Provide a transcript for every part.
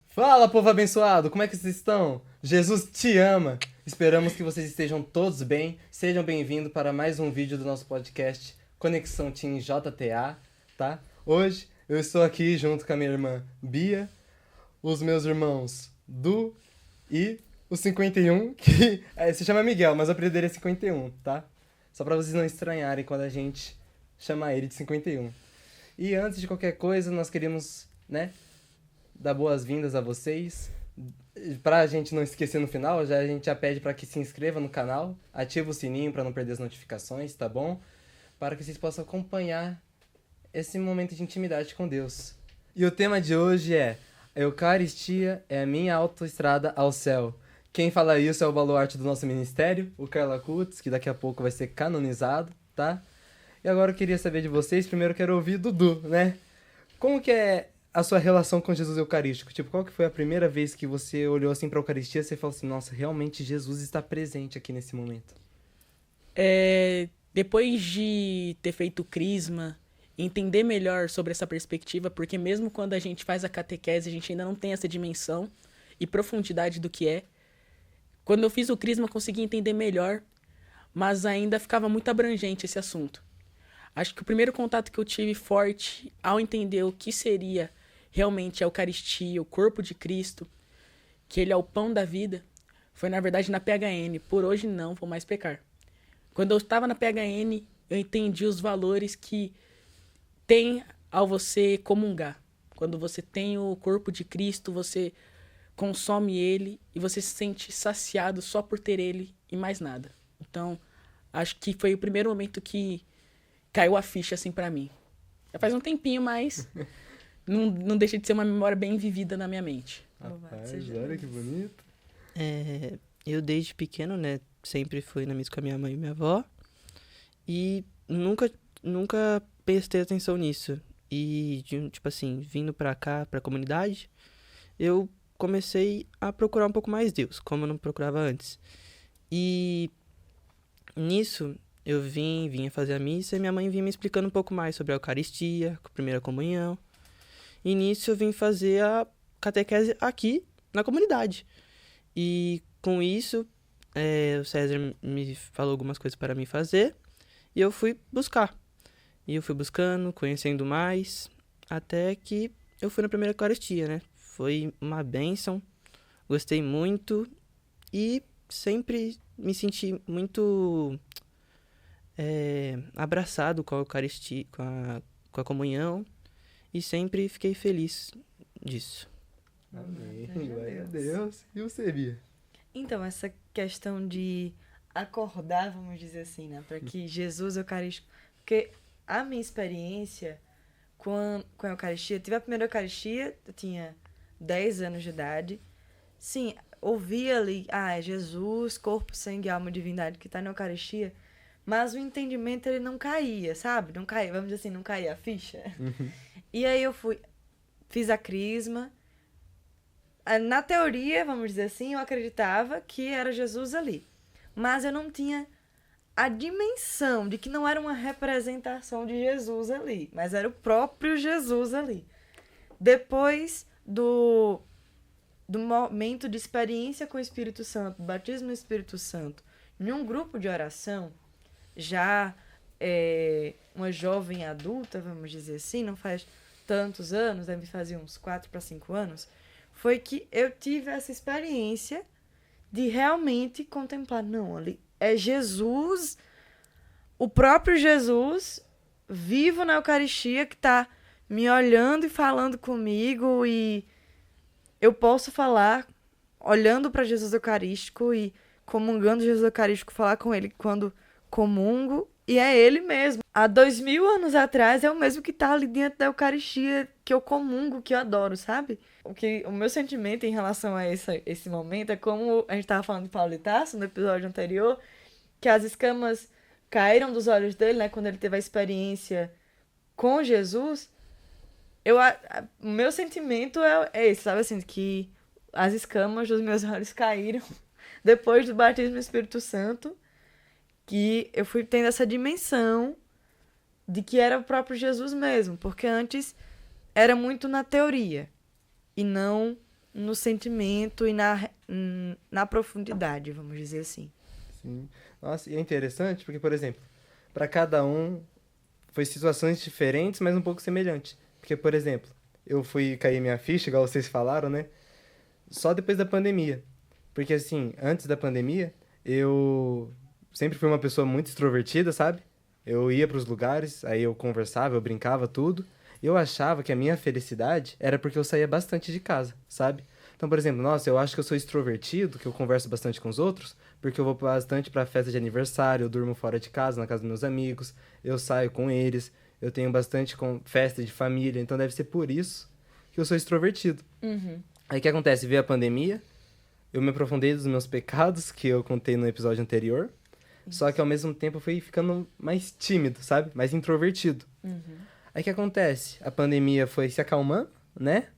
Fala, povo abençoado, como é que vocês estão? Jesus te ama! Esperamos que vocês estejam todos bem. Sejam bem-vindos para mais um vídeo do nosso podcast Conexão Team JTA, tá? Hoje eu estou aqui junto com a minha irmã Bia, os meus irmãos Du e o 51, que se chama Miguel, mas o apelido dele é 51, tá? Só para vocês não estranharem quando a gente chama ele de 51. E antes de qualquer coisa, nós queríamos, dar boas-vindas a vocês. Pra gente não esquecer no final, a gente já pede para que se inscreva no canal, ativa o sininho para não perder as notificações, tá bom? Para que vocês possam acompanhar esse momento de intimidade com Deus. E o tema de hoje é: a Eucaristia é a minha autoestrada ao céu. Quem fala isso é o baluarte do nosso ministério, o Carla Kutz, que daqui a pouco vai ser canonizado, tá? E agora eu queria saber de vocês, primeiro eu quero ouvir Dudu, né? Como que é a sua relação com Jesus Eucarístico? Tipo, qual que foi a primeira vez que você olhou assim pra Eucaristia e você falou assim, nossa, realmente Jesus está presente aqui nesse momento? Depois de ter feito o crisma, entender melhor sobre essa perspectiva, porque mesmo quando a gente faz a catequese, a gente ainda não tem essa dimensão e profundidade do que é. Quando eu fiz o crisma, eu consegui entender melhor, mas ainda ficava muito abrangente esse assunto. Acho que o primeiro contato que eu tive forte ao entender o que seria realmente a Eucaristia, o corpo de Cristo, que ele é o pão da vida, foi na verdade na PHN. Por hoje não vou mais pecar. Quando eu estava na PHN, eu entendi os valores que tem ao você comungar. Quando você tem o corpo de Cristo, você consome ele e você se sente saciado só por ter ele e mais nada. Então, acho que foi o primeiro momento que caiu a ficha assim pra mim. Já faz um tempinho, mas não deixa de ser uma memória bem vivida na minha mente. Rapaz, olha que bonito. Eu desde pequeno, sempre fui na missa com a minha mãe e minha avó. E nunca prestei atenção nisso. E, tipo assim, vindo pra cá, pra comunidade, eu comecei a procurar um pouco mais Deus, como eu não procurava antes. E nisso, eu vinha fazer a missa e minha mãe vinha me explicando um pouco mais sobre a Eucaristia, a primeira comunhão. E nisso eu vim fazer a catequese aqui, na comunidade. E com isso, o César me falou algumas coisas para mim fazer e eu fui buscar. E eu fui buscando, conhecendo mais, até que eu fui na primeira Eucaristia, Foi uma bênção, gostei muito e sempre me senti muito abraçado com a Eucaristia, com a comunhão, e sempre fiquei feliz disso. Amém, glória a Deus. E você, Bia? Então, essa questão de acordar, vamos dizer assim, para que Jesus Eucarístico... Porque a minha experiência com a Eucaristia, tive a primeira Eucaristia, eu tinha 10 anos de idade. Sim, ouvia ali, é Jesus, corpo, sangue, alma, divindade que está na Eucaristia, mas o entendimento ele não caía, sabe? Não caía, vamos dizer assim, não caía a ficha. E aí eu fiz a crisma. Na teoria, vamos dizer assim, eu acreditava que era Jesus ali. Mas eu não tinha a dimensão de que não era uma representação de Jesus ali, mas era o próprio Jesus ali. Depois do momento de experiência com o Espírito Santo, batismo no Espírito Santo, em um grupo de oração, já uma jovem adulta, vamos dizer assim, não faz tantos anos, deve fazer uns 4 para 5 anos, foi que eu tive essa experiência de realmente contemplar, não, ali é Jesus, o próprio Jesus, vivo na Eucaristia, que está me olhando e falando comigo, e eu posso falar olhando para Jesus Eucarístico e comungando Jesus Eucarístico, falar com ele quando comungo, e é ele mesmo. Há 2000 anos atrás é o mesmo que está ali dentro da Eucaristia, que eu comungo, que eu adoro, sabe? O meu sentimento em relação a esse momento é como a gente estava falando de Paulo de Tarso no episódio anterior, que as escamas caíram dos olhos dele, quando ele teve a experiência com Jesus. O meu sentimento é esse, sabe assim, que as escamas dos meus olhos caíram depois do batismo no Espírito Santo, que eu fui tendo essa dimensão de que era o próprio Jesus mesmo, porque antes era muito na teoria e não no sentimento e na profundidade, vamos dizer assim. Sim. Nossa, e é interessante porque, por exemplo, para cada um foi situações diferentes, mas um pouco semelhantes. Porque, por exemplo, eu fui cair minha ficha, igual vocês falaram, né? Só depois da pandemia. Porque, assim, antes da pandemia, eu sempre fui uma pessoa muito extrovertida, sabe? Eu ia pros lugares, aí eu conversava, eu brincava, tudo. E eu achava que a minha felicidade era porque eu saía bastante de casa, sabe? Então, por exemplo, nossa, eu acho que eu sou extrovertido, que eu converso bastante com os outros, porque eu vou bastante pra festa de aniversário, eu durmo fora de casa, na casa dos meus amigos, eu saio com eles, eu tenho bastante festa de família, então deve ser por isso que eu sou extrovertido. Aí o que acontece? Veio a pandemia, eu me aprofundei dos meus pecados, que eu contei no episódio anterior, só que ao mesmo tempo eu fui ficando mais tímido, sabe? Mais introvertido. Aí o que acontece? A pandemia foi se acalmando, né?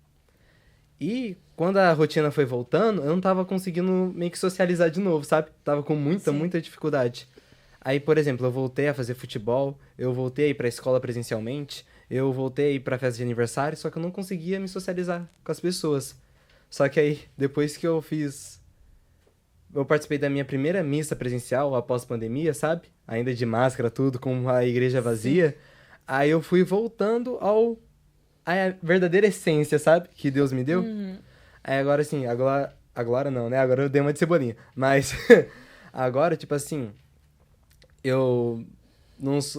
E quando a rotina foi voltando, eu não tava conseguindo meio que socializar de novo, sabe? Tava com muita dificuldade. Aí, por exemplo, eu voltei a fazer futebol, eu voltei a ir pra escola presencialmente, eu voltei a ir pra festa de aniversário, só que eu não conseguia me socializar com as pessoas. Só que aí, depois que eu participei da minha primeira missa presencial após pandemia, sabe? Ainda de máscara, tudo, com a igreja vazia. Aí eu fui voltando à verdadeira essência, sabe? Que Deus me deu. Aí agora, assim, agora não, né? Agora eu dei uma de cebolinha. Mas agora, tipo assim, eu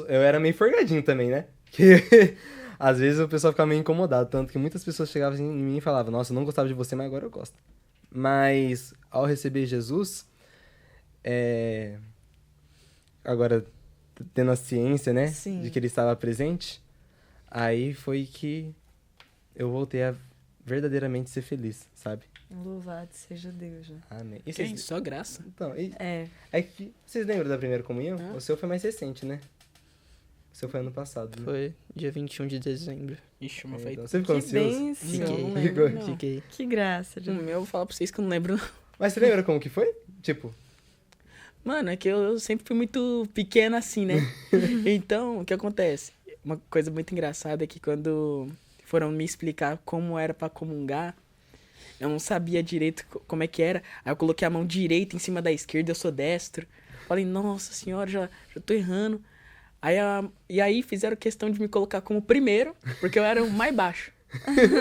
era meio forgadinho também, né? Que às vezes o pessoal ficava meio incomodado, tanto que muitas pessoas chegavam em mim e falavam, nossa, eu não gostava de você, mas agora eu gosto. Mas ao receber Jesus, agora tendo a ciência, né, Sim. de que ele estava presente, aí foi que eu voltei a verdadeiramente ser feliz, sabe? Louvado seja Deus, né? Amém. E Quem? Só graça. Então, É. é que vocês lembram da primeira comunhão? O seu foi mais recente, né? O seu foi ano passado, né? Foi dia 21 de dezembro. Ixi, mas foi... Então, você ficou Que ansioso? bênção. Fiquei. Não lembro, não. Fiquei. Que graça. O meu, eu vou falar pra vocês que eu não lembro, não. Mas você lembra como que foi? Tipo, Mano, é que eu sempre fui muito pequeno assim, né? Então, o que acontece? Uma coisa muito engraçada é que quando foram me explicar como era pra comungar, eu não sabia direito como é que era. Aí eu coloquei a mão direita em cima da esquerda, eu sou destro. Falei, nossa senhora, já tô errando. E aí fizeram questão de me colocar como primeiro, porque eu era o mais baixo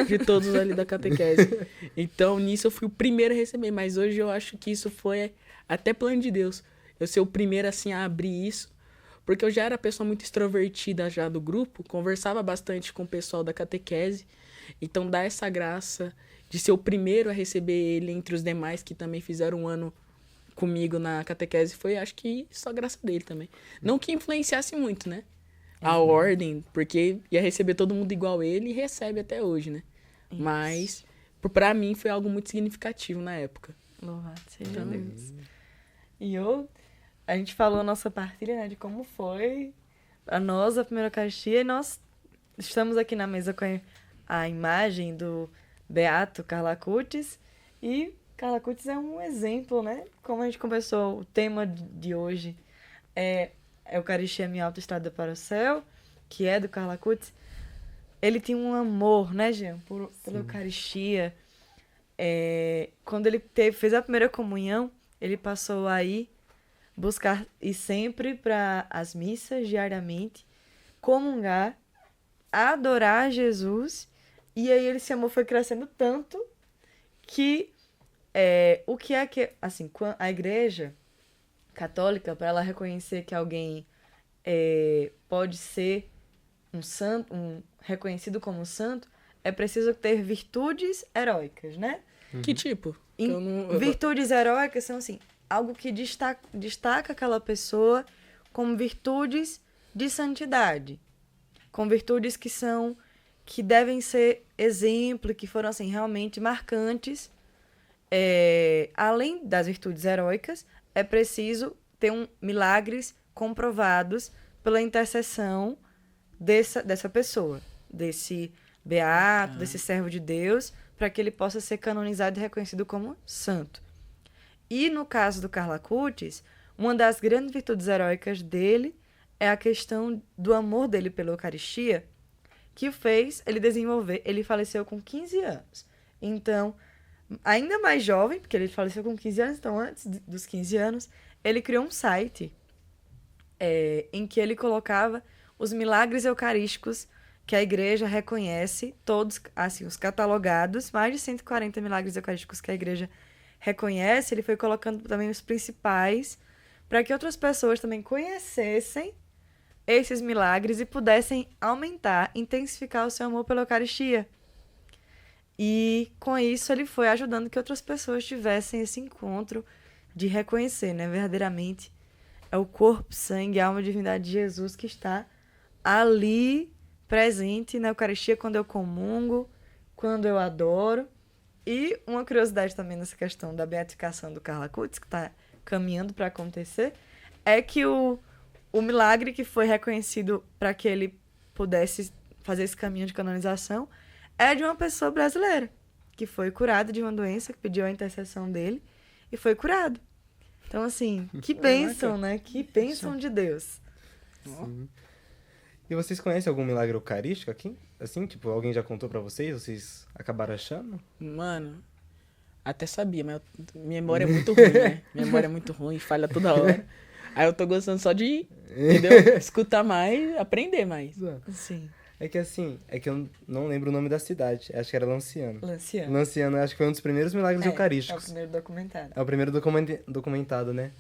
de todos ali da catequese. Então, nisso eu fui o primeiro a receber. Mas hoje eu acho que isso foi até plano de Deus. Eu ser o primeiro, assim, a abrir isso. Porque eu já era pessoa muito extrovertida já do grupo. Conversava bastante com o pessoal da catequese. Então, dar essa graça de ser o primeiro a receber ele entre os demais que também fizeram um ano comigo na catequese foi, acho que, só graça dele também. Não que influenciasse muito, né? A ordem, porque ia receber todo mundo igual ele e recebe até hoje, né? Isso. Mas, pra mim, foi algo muito significativo na época. Louvado seja Deus. E a gente falou a nossa partilha, né, de como foi a nós a primeira Eucaristia, e nós estamos aqui na mesa com a imagem do Beato Carla Cutis, e Carla Cutis é um exemplo, né? Como a gente começou, o tema de hoje é Eucaristia, minha autoestrada para o céu, que é do Carla Cutis. Ele tinha um amor, né, Jean, pela Eucaristia. Quando ele fez a primeira comunhão, ele passou a buscar ir sempre para as missas diariamente, comungar, adorar Jesus, e aí esse amor foi crescendo tanto que o que é que, assim, a igreja católica, para ela reconhecer que alguém pode ser um santo, reconhecido como santo, é preciso ter virtudes heróicas, né? Que tipo? Que eu não- Virtudes heróicas são, assim, algo que destaca aquela pessoa como virtudes de santidade. Com virtudes que devem ser exemplo, que foram, assim, realmente marcantes. Além das virtudes heróicas, é preciso ter milagres comprovados pela intercessão dessa pessoa, desse beato, desse servo de Deus, para que ele possa ser canonizado e reconhecido como santo. E no caso do Carla Cutis, uma das grandes virtudes heróicas dele é a questão do amor dele pela Eucaristia que o fez ele desenvolver. Ele faleceu com 15 anos. Então, ainda mais jovem, porque ele faleceu com 15 anos, então antes dos 15 anos, ele criou um site em que ele colocava os milagres eucarísticos que a igreja reconhece, todos, assim, os catalogados, mais de 140 milagres eucarísticos que a igreja reconhece, ele foi colocando também os principais, para que outras pessoas também conhecessem esses milagres e pudessem aumentar, intensificar o seu amor pela Eucaristia. E com isso ele foi ajudando que outras pessoas tivessem esse encontro de reconhecer, né, verdadeiramente é o corpo, sangue, alma e divindade de Jesus que está ali presente na Eucaristia quando eu comungo, quando eu adoro. E uma curiosidade também nessa questão da beatificação do Carla Kutz, que está caminhando para acontecer, é que o milagre que foi reconhecido para que ele pudesse fazer esse caminho de canonização é de uma pessoa brasileira, que foi curada de uma doença, que pediu a intercessão dele e foi curado. Então, assim, que bênção, né? Que bênção de Deus. Sim. E vocês conhecem algum milagre eucarístico aqui? Assim, tipo, alguém já contou pra vocês? Vocês acabaram achando? Mano, até sabia, mas minha memória é muito ruim, né? Minha memória é muito ruim, falha toda hora. Aí eu tô gostando só de, entendeu? Escutar mais, aprender mais. Sim. É que eu não lembro o nome da cidade. Acho que era Lanciano. Lanciano. Lanciano, acho que foi um dos primeiros milagres É o eucarísticos. primeiro documentado. É o primeiro documentado, né?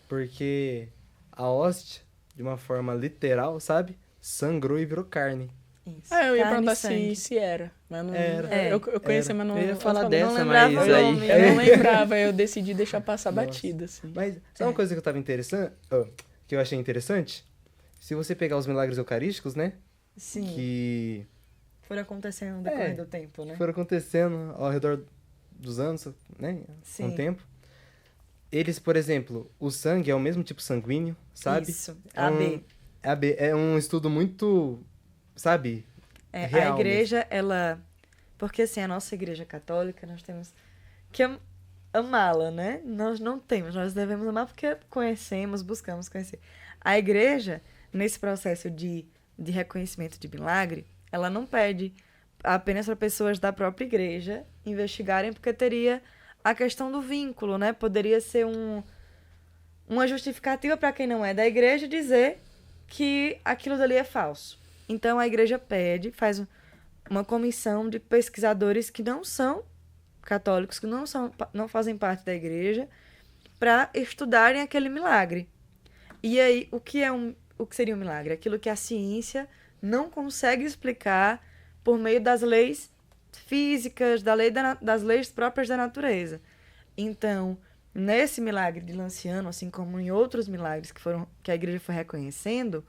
Porque a hóstia, de uma forma literal, sabe? Sangrou e virou carne. Isso. Eu ia Carne e perguntar sangue. se era, mas não... Era. Eu conhecia, mas não... Eu ia falar não dessa, lembrava mas o aí... nome, Eu né? não lembrava, eu decidi deixar passar Nossa. batida, assim. Mas sabe uma coisa que eu tava que eu achei interessante? Se você pegar os milagres eucarísticos, né? Sim. Que Foram acontecendo no decorrer do tempo, né? foram acontecendo ao redor dos anos, né? Com Sim. o tempo. Eles, por exemplo, o sangue é o mesmo tipo sanguíneo, sabe? Isso. É AB. AB. É um estudo muito, sabe? A real igreja, ela... Porque, assim, a nossa igreja católica, nós temos que amá-la, né? Nós não temos, nós devemos amar porque conhecemos, buscamos conhecer. A igreja, nesse processo de reconhecimento de milagre, ela não pede apenas para pessoas da própria igreja investigarem, porque teria a questão do vínculo, né? Poderia ser uma justificativa para quem não é da igreja dizer que aquilo dali é falso. Então, a igreja faz uma comissão de pesquisadores que não são católicos, que não fazem parte da igreja, para estudarem aquele milagre. E aí, o que seria um milagre? Aquilo que a ciência não consegue explicar por meio das leis físicas, das leis próprias da natureza. Então, nesse milagre de Lanciano, assim como em outros milagres que a igreja foi reconhecendo,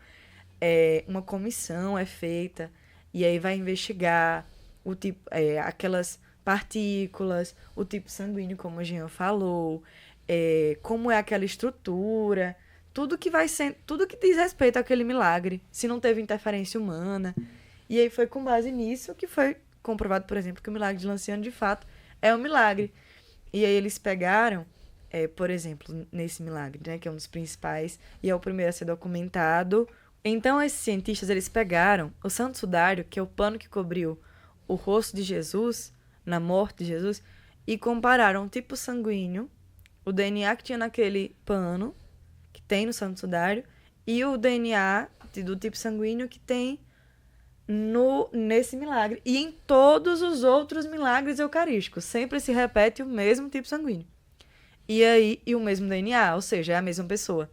uma comissão é feita e aí vai investigar o tipo, aquelas partículas, o tipo sanguíneo, como o Jean falou, como é aquela estrutura, tudo que diz respeito àquele milagre, se não teve interferência humana. E aí foi com base nisso que foi comprovado, por exemplo, que o milagre de Lanciano, de fato, é um milagre. E aí eles pegaram, por exemplo, nesse milagre, né, que é um dos principais, e é o primeiro a ser documentado. Então, esses cientistas, eles pegaram o santo sudário, que é o pano que cobriu o rosto de Jesus, na morte de Jesus, e compararam o tipo sanguíneo, o DNA que tinha naquele pano, que tem no santo sudário, e o DNA do tipo sanguíneo que tem nesse milagre. E em todos os outros milagres eucarísticos. Sempre se repete o mesmo tipo sanguíneo. E o mesmo DNA, ou seja, é a mesma pessoa.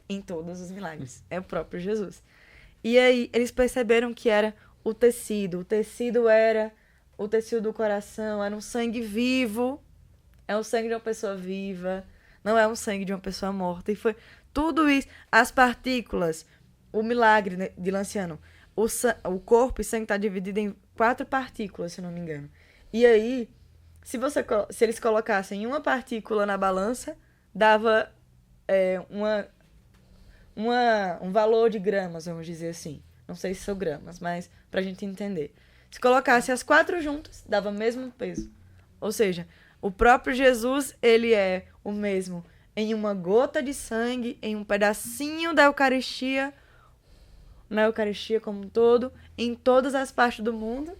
Em todos os milagres. É o próprio Jesus. E aí eles perceberam que era o tecido. O tecido era o tecido do coração, era um sangue vivo. É o sangue de uma pessoa viva. Não é um sangue de uma pessoa morta. E foi tudo isso. As partículas, o milagre, né, de Lanciano. O corpo e sangue está dividido em 4 partículas, se não me engano. E aí, se eles colocassem uma partícula na balança, dava um valor de gramas, vamos dizer assim. Não sei se são gramas, mas pra gente entender. Se colocasse as 4 juntas, dava o mesmo peso. Ou seja, o próprio Jesus, ele é o mesmo em uma gota de sangue, em um pedacinho da Eucaristia na Eucaristia como um todo, em todas as partes do mundo,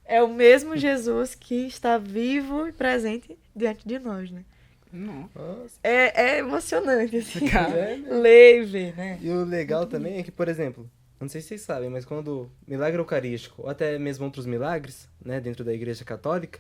é o mesmo Jesus que está vivo e presente diante de nós, né? Nossa. É emocionante, assim, Cara. ler e ver, né? E o legal também é que, por exemplo, não sei se vocês sabem, mas quando milagre eucarístico, ou até mesmo outros milagres, né, dentro da Igreja Católica,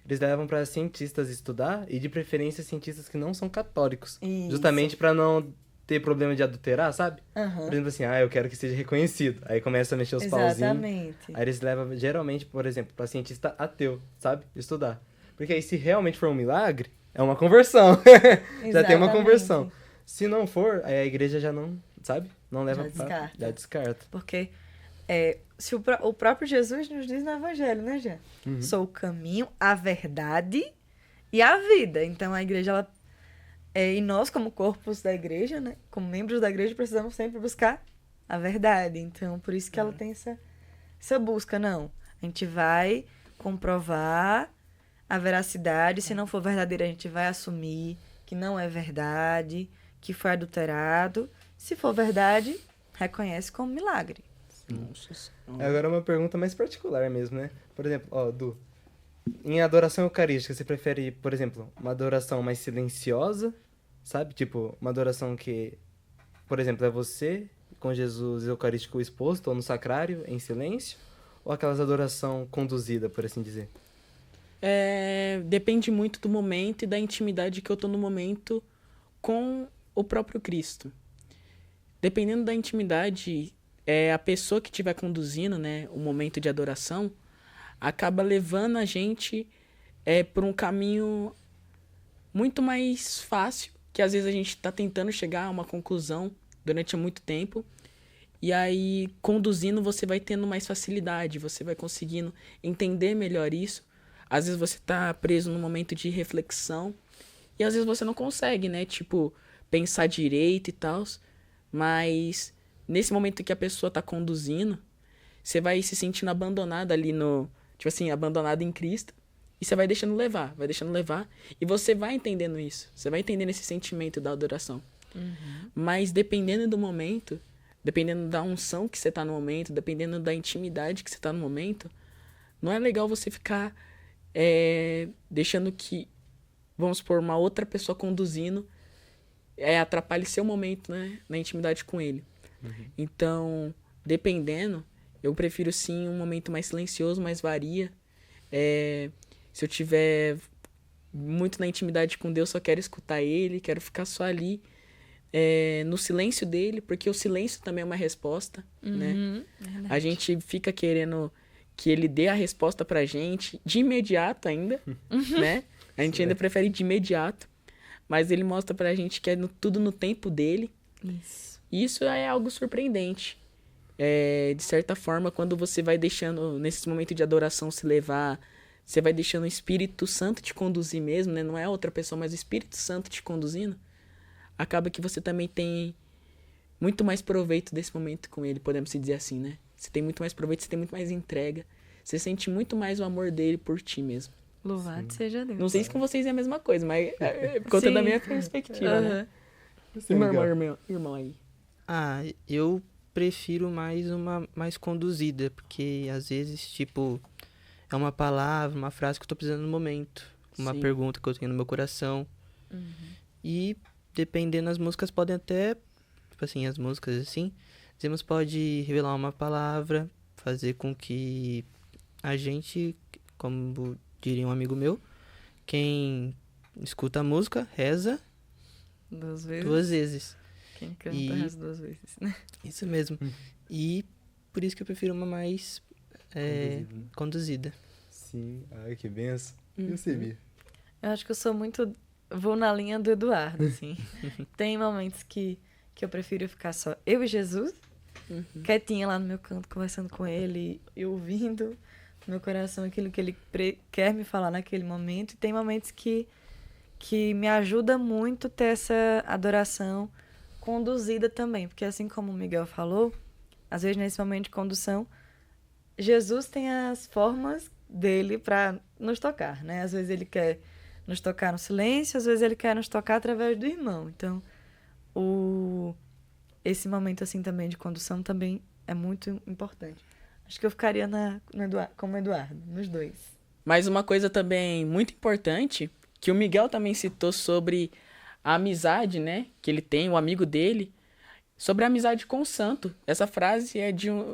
eles levam para cientistas estudar, e de preferência cientistas que não são católicos. Isso. Justamente para não ter problema de adulterar, sabe? Aham. Por exemplo assim, eu quero que seja reconhecido. Aí começa a mexer os pauzinhos. Exatamente. Aí eles levam, geralmente, por exemplo, para cientista ateu, sabe? Estudar. Porque aí se realmente for um milagre, é uma conversão. Já tem uma Exatamente. conversão. Se não for, aí a igreja já não, sabe? Não leva Já descarta. Já descarta. Porque se o próprio Jesus nos diz no Evangelho, né, Jean? Uhum. Sou o caminho, a verdade e a vida. Então a igreja, ela, e nós, como corpos da igreja, né, como membros da igreja, precisamos sempre buscar a verdade. Então, por isso que ela tem essa busca. Não, a gente vai comprovar a veracidade. Se não for verdadeira, a gente vai assumir que não é verdade, que foi adulterado. Se for verdade, reconhece como milagre. Nossa Senhora. Agora uma pergunta mais particular mesmo, né? Por exemplo, Du, em adoração eucarística, você prefere, por exemplo, uma adoração mais silenciosa, sabe? Tipo, uma adoração que, por exemplo, é você com Jesus eucarístico exposto ou no sacrário, em silêncio? Ou aquelas adoração conduzida, por assim dizer? Depende muito do momento e da intimidade que eu tô no momento com o próprio Cristo. Dependendo da intimidade, a pessoa que estiver conduzindo, né, o momento de adoração, acaba levando a gente por um caminho muito mais fácil, que às vezes a gente está tentando chegar a uma conclusão durante muito tempo, e aí conduzindo você vai tendo mais facilidade, você vai conseguindo entender melhor isso. Às vezes você tá preso num momento de reflexão, e às vezes você não consegue, né, tipo, pensar direito e tal, mas nesse momento que a pessoa tá conduzindo, você vai se sentindo abandonada ali tipo assim, abandonada em Cristo, e você vai deixando levar, e você vai entendendo isso, você vai entendendo esse sentimento da adoração. Mas dependendo do momento, dependendo da unção que você tá no momento, dependendo da intimidade que você tá no momento, não é legal você ficar deixando que, vamos supor, uma outra pessoa conduzindo atrapalhe seu momento, né, na intimidade com ele. Então, dependendo, eu prefiro sim um momento mais silencioso, mais varia. Se eu tiver muito na intimidade com Deus, só quero escutar Ele, quero ficar só ali no silêncio dele, porque o silêncio também é uma resposta, né? A gente fica querendo que Ele dê a resposta pra gente de imediato ainda, né? A gente ainda prefere de imediato, mas Ele mostra pra gente que é tudo no tempo dele. Isso é algo surpreendente. De certa forma, quando você vai deixando, nesse momento de adoração, se levar, você vai deixando o Espírito Santo te conduzir mesmo, né? Não é outra pessoa, mas o Espírito Santo te conduzindo. Acaba que você também tem muito mais proveito desse momento com ele, podemos dizer assim, né? Você tem muito mais proveito, você tem muito mais entrega. Você sente muito mais o amor dele por ti mesmo. Louvado seja Deus. Não sei se com vocês é a mesma coisa, mas por conta da minha perspectiva, né? E meu irmão aí? Eu prefiro mais uma mais conduzida, porque às vezes, tipo, é uma palavra, uma frase que eu tô precisando no momento, uma Sim. pergunta que eu tenho no meu coração. E dependendo das músicas, podem até, tipo assim, as músicas assim, Deus pode revelar uma palavra, fazer com que a gente, como diria um amigo meu, quem escuta a música, reza 2 vezes. 2 vezes. Quem canta, E- reza 2 vezes, né? Isso mesmo. E por isso que eu prefiro uma mais Conduzida, né? conduzida. Sim. Ai, que benção. E você, Bia? Eu acho que eu sou muito... Vou na linha do Eduardo, assim. Tem momentos que eu prefiro ficar só eu e Jesus, quietinha lá no meu canto, conversando com ele e ouvindo no meu coração aquilo que ele quer me falar naquele momento. E tem momentos que me ajuda muito ter essa adoração conduzida também. Porque assim como o Miguel falou, às vezes nesse momento de condução, Jesus tem as formas dele para nos tocar, né? Às vezes ele quer nos tocar no silêncio, às vezes ele quer nos tocar através do irmão. Então, esse momento assim também de condução também é muito importante. Acho que eu ficaria como Eduardo, nos dois. Mas uma coisa também muito importante, que o Miguel também citou sobre a amizade, né? Que ele tem, o amigo dele, sobre a amizade com o santo. Essa frase é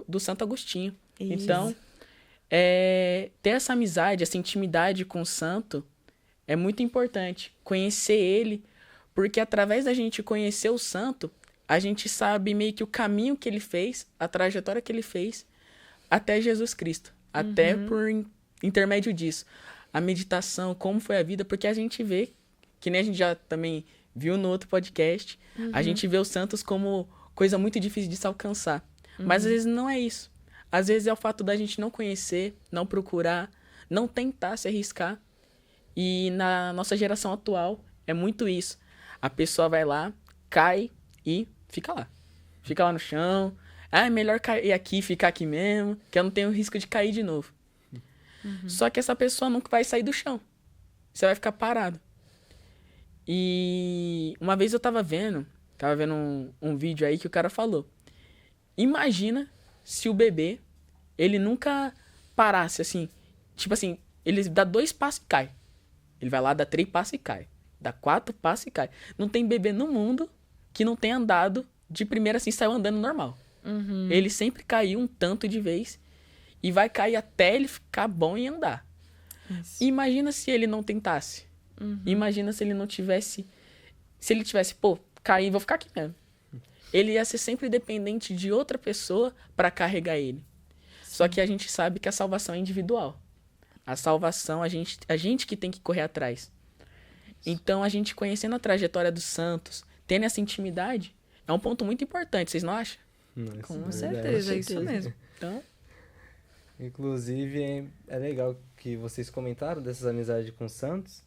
do Santo Agostinho. Isso. Então, ter essa amizade, essa intimidade com o santo é muito importante. Conhecer ele, porque através da gente conhecer o santo, a gente sabe meio que o caminho que ele fez, a trajetória que ele fez até Jesus Cristo. Até por intermédio disso. A meditação, como foi a vida, porque a gente vê, que nem a gente já também viu no outro podcast, a gente vê os santos como coisa muito difícil de se alcançar. Mas às vezes não é isso. Às vezes é o fato da gente não conhecer, não procurar, não tentar se arriscar. E na nossa geração atual é muito isso. A pessoa vai lá, cai e fica lá. Fica lá no chão. Ah, é melhor cair aqui e ficar aqui mesmo, que eu não tenho risco de cair de novo. Só que essa pessoa nunca vai sair do chão. Você vai ficar parado. E uma vez eu tava vendo um vídeo aí que o cara falou. Imagina se o bebê, ele nunca parasse assim. Tipo assim, ele dá 2 passos e cai. Ele vai lá, dá 3 passos e cai. Dá 4 passos e cai. Não tem bebê no mundo que não tenha andado de primeira assim, saiu andando normal. Ele sempre caiu um tanto de vez e vai cair até ele ficar bom em andar. Isso. Imagina se ele não tentasse. Imagina se ele não tivesse... Se ele tivesse, caí, vou ficar aqui mesmo. Ele ia ser sempre dependente de outra pessoa para carregar ele. Só que a gente sabe que a salvação é individual. A salvação, a gente que tem que correr atrás. Então, a gente conhecendo a trajetória dos santos, tendo essa intimidade, é um ponto muito importante, vocês não acham? Nossa, Com verdade. certeza, é isso mesmo. Então, Inclusive, é legal que vocês comentaram dessas amizades com santos,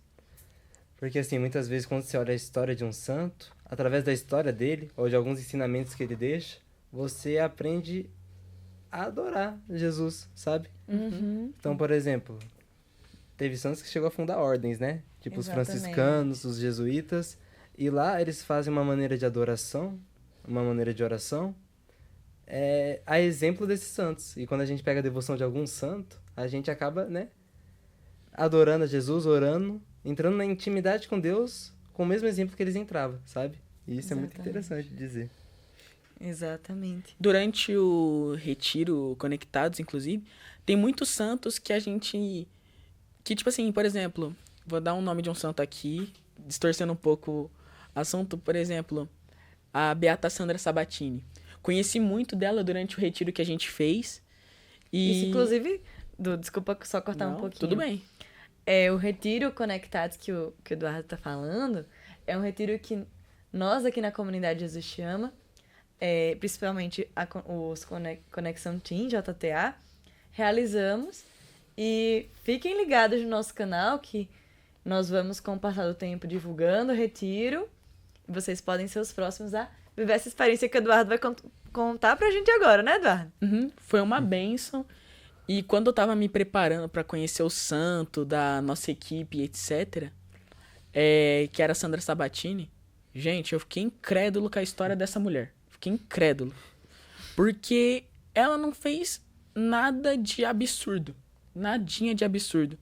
porque assim, muitas vezes quando você olha a história de um santo, através da história dele, ou de alguns ensinamentos que ele deixa, você aprende a adorar Jesus, sabe? Então, por exemplo, teve santos que chegou a fundar ordens, né? Tipo os Exatamente. franciscanos, os jesuítas, e lá eles fazem uma maneira de adoração, uma maneira de oração, a exemplo desses santos. E quando a gente pega a devoção de algum santo, a gente acaba, né, adorando a Jesus, orando, entrando na intimidade com Deus com o mesmo exemplo que eles entravam, sabe? E isso é muito Exatamente. interessante de dizer. Exatamente. durante o retiro Conectados, inclusive, tem muitos santos que a gente... Que, tipo assim, por exemplo, vou dar um nome de um santo aqui, distorcendo um pouco o assunto, por exemplo, a Beata Sandra Sabatini. Conheci muito dela durante o retiro que a gente fez. Isso, inclusive, desculpa só cortar um Não, pouquinho. tudo bem. O retiro Conectados que o Eduardo tá falando é um retiro que nós aqui na comunidade Jesus Te Ama, principalmente os Conexão Team, JTA, realizamos. E fiquem ligados no nosso canal que nós vamos, com o passar do tempo, divulgando o retiro. E vocês podem ser os próximos a viver essa experiência que o Eduardo vai contar pra gente agora, né, Eduardo? Foi uma bênção. E quando eu tava me preparando pra conhecer o santo da nossa equipe, etc., que era a Sandra Sabatini, gente, eu fiquei incrédulo com a história dessa mulher. Fiquei incrédulo. Porque ela não fez nada de absurdo. Nadinha de absurdo.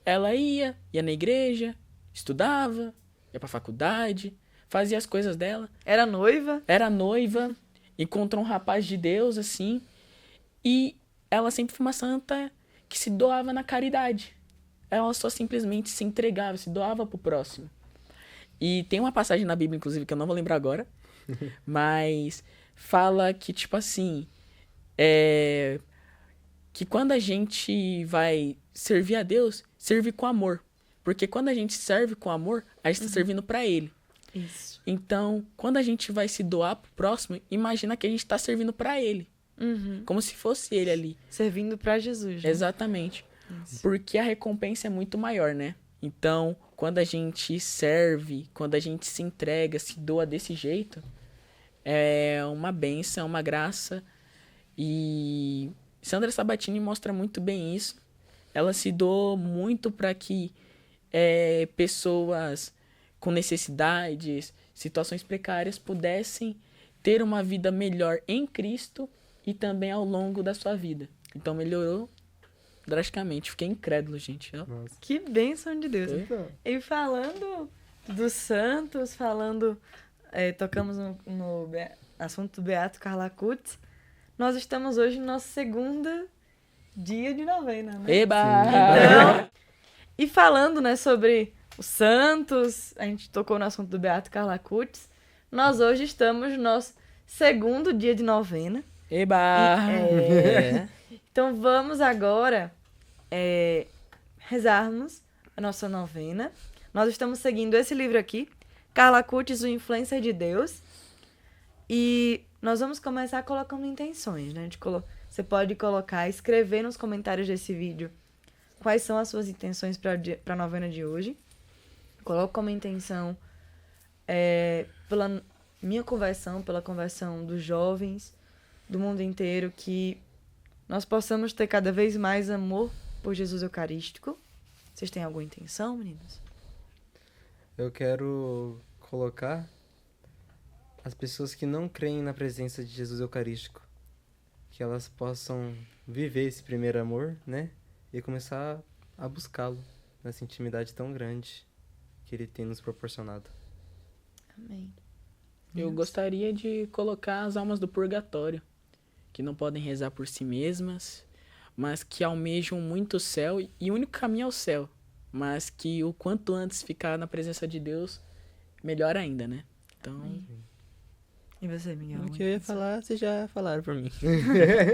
Ela ia na igreja, estudava, ia pra faculdade, fazia as coisas dela. Era noiva. Era noiva, encontrou um rapaz de Deus, assim. E ela sempre foi uma santa que se doava na caridade. Ela só simplesmente se entregava, se doava pro próximo. E tem uma passagem na Bíblia, inclusive, que eu não vou lembrar agora. Mas fala que, tipo assim... que quando a gente vai servir a Deus, serve com amor. Porque quando a gente serve com amor, a gente está servindo para Ele. Isso. Então, quando a gente vai se doar pro próximo, imagina que a gente está servindo para Ele. Como se fosse Ele ali. Servindo pra Jesus, né? Exatamente. Porque a recompensa é muito maior, né? Então, quando a gente serve, quando a gente se entrega, se doa desse jeito, é uma bênção, é uma graça. E Sandra Sabatini mostra muito bem isso. Ela se doou muito para que pessoas com necessidades, situações precárias, pudessem ter uma vida melhor em Cristo e também ao longo da sua vida. Então melhorou drasticamente. Fiquei incrédulo, gente. Ó. Nossa. Que bênção de Deus. Então, E falando dos santos, tocamos no assunto do Beato Carla Cutts, nós estamos hoje no nosso segundo dia de novena, né? Eba! Então, e falando, né, sobre os santos, a gente tocou no assunto do Beato Carla Cutts, nós hoje estamos no nosso segundo dia de novena. Eba! Então vamos agora rezarmos a nossa novena. Nós estamos seguindo esse livro aqui, Carla Cutts, o Influencer de Deus. E nós vamos começar colocando intenções, né? Você pode escrever nos comentários desse vídeo quais são as suas intenções para a novena de hoje. Coloque como intenção pela minha conversão, pela conversão dos jovens do mundo inteiro, que nós possamos ter cada vez mais amor por Jesus Eucarístico. Vocês têm alguma intenção, meninos? eu quero colocar as pessoas que não creem na presença de Jesus Eucarístico, que elas possam viver esse primeiro amor, né? E começar a buscá-lo nessa intimidade tão grande que ele tem nos proporcionado. Amém. Eu gostaria de colocar as almas do purgatório, que não podem rezar por si mesmas, mas que almejam muito o céu, e o único caminho é o céu, mas que o quanto antes ficar na presença de Deus, melhor ainda, né? Então, Amém. E você, Miguel? O que eu ia falar, vocês já falaram por mim.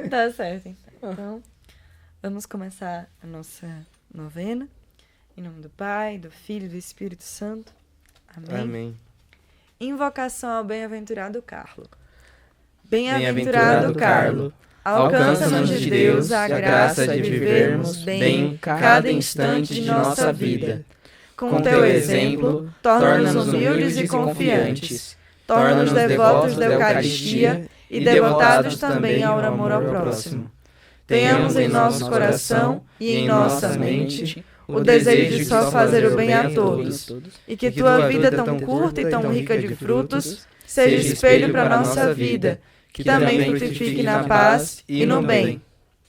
Tá certo, então. Então, vamos começar a nossa novena. Em nome do Pai, do Filho e do Espírito Santo. Amém. Amém. Invocação ao bem-aventurado Carlo. Bem-aventurado Carlo, alcança-nos de Deus a graça de vivermos bem cada instante de nossa vida. Com teu exemplo, torna-nos humildes e confiantes. Torna-nos devotos da Eucaristia e devotados também ao amor ao próximo. Tenhamos em nosso coração e em nossa mente o desejo de só fazer o bem a todos, e que tua vida tão curta e tão rica de frutos seja espelho para nossa vida, que também frutifique na paz e no bem.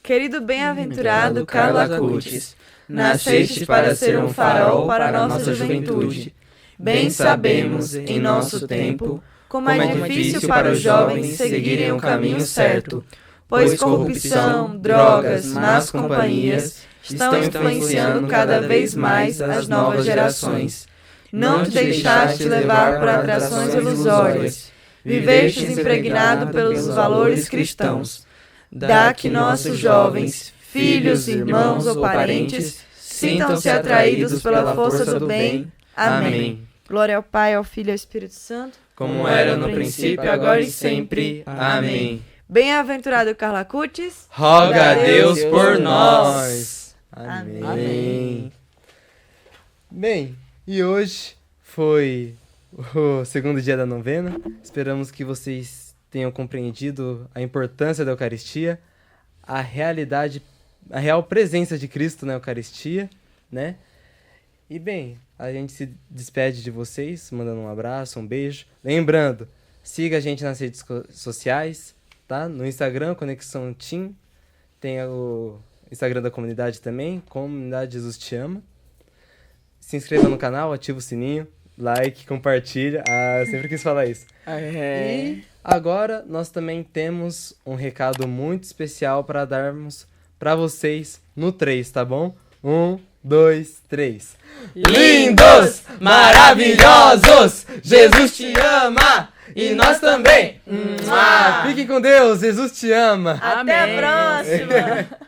Querido bem-aventurado Carla Cutts, nasceste para ser um farol para a nossa juventude. Bem sabemos, em nosso tempo, como é difícil para os jovens seguirem o caminho certo, pois corrupção, drogas, más companhias estão influenciando cada vez mais as novas gerações. Não te deixaste levar por atrações ilusórias, vivestes impregnado pelos valores cristãos. Dá que nossos jovens, filhos, irmãos ou parentes, sintam-se atraídos pela força do bem. Amém. Glória ao Pai, ao Filho e ao Espírito Santo, Como era no princípio, agora e sempre. Amém. Bem-aventurado Carla Cutts, Roga a Deus Deus por por nós. Amém. Amém. Bem, e hoje foi o segundo dia da novena. Esperamos que vocês tenham compreendido a importância da Eucaristia, a real presença de Cristo na Eucaristia, né? E bem, a gente se despede de vocês, mandando um abraço, um beijo. Lembrando, siga a gente nas redes sociais, tá? No Instagram, Conexão Team. Tem o Instagram da comunidade também, Comunidade Jesus Te Ama. Se inscreva no canal, ativa o sininho, like, compartilha. Ah, eu sempre quis falar isso. E agora nós também temos um recado muito especial para darmos para vocês no 3, tá bom? 1, 2, 3. Lindos, maravilhosos, Jesus te ama e nós também. Fiquem com Deus, Jesus te ama. Até a Amém. próxima!